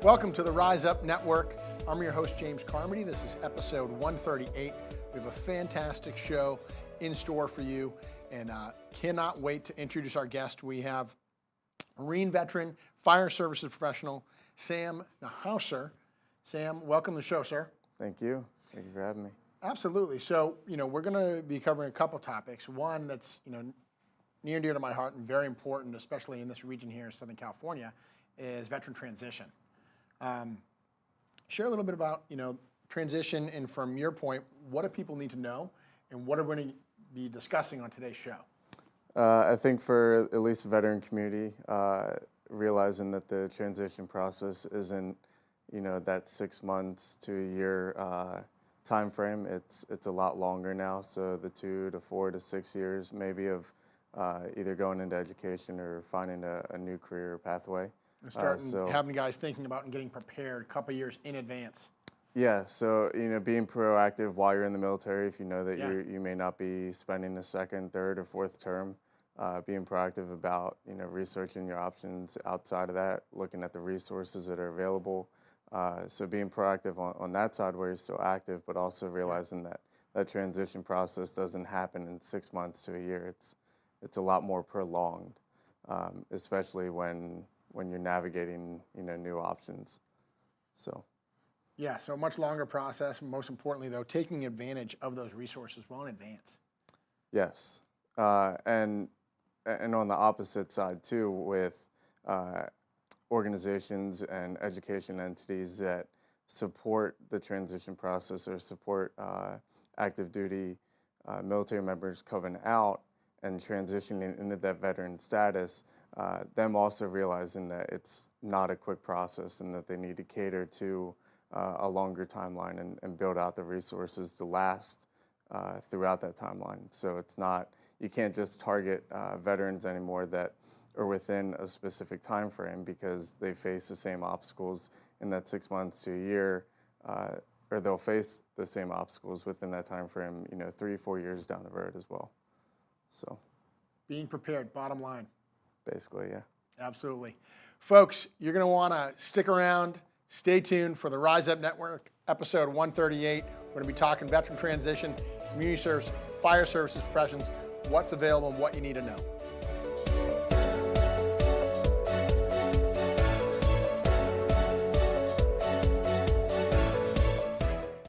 Welcome to the Rise Up Network. I'm your host, James Carmody. This is episode 138. We have a fantastic show in store for you, and cannot wait to introduce our guest. We have Marine veteran, fire services professional, Sam Neuhauser. Sam, welcome to the show, sir. Thank you. Thank you for having me. Absolutely. So, we're going to be covering a couple topics. One that's, near and dear to my heart and very important, especially in this region here in Southern California, is veteran transition. Share a little bit about, transition, and from your point, what do people need to know, and what are we going to be discussing on today's show? I think for at least the veteran community, realizing that the transition process isn't, that 6 months to a year time frame. It's a lot longer now. So the 2 to 4 to 6 years maybe of either going into education or finding a new career pathway. And starting having guys thinking about and getting prepared a couple years in advance. Yeah, so being proactive while you're in the military, if you know that you may not be spending the second, third, or fourth term, being proactive about researching your options outside of that, looking at the resources that are available. So being proactive on that side where you're still active, but also realizing that transition process doesn't happen in 6 months to a year. It's a lot more prolonged, especially when you're navigating new options. So. Yeah, so a much longer process. Most importantly, though, taking advantage of those resources well in advance. Yes, and on the opposite side too, with organizations and education entities that support the transition process or support active duty military members coming out and transitioning into that veteran status, them also realizing that it's not a quick process and that they need to cater to a longer timeline and build out the resources to last throughout that timeline. So it's not, you can't just target veterans anymore that are within a specific time frame because they face the same obstacles in that 6 months to a year, or they'll face the same obstacles within that time frame, 3 or 4 years down the road as well. So being prepared, bottom line. Basically, yeah. Absolutely. Folks, you're going to want to stick around. Stay tuned for the Rise Up Network, episode 138. We're going to be talking veteran transition, community service, fire services professions, what's available and what you need to know.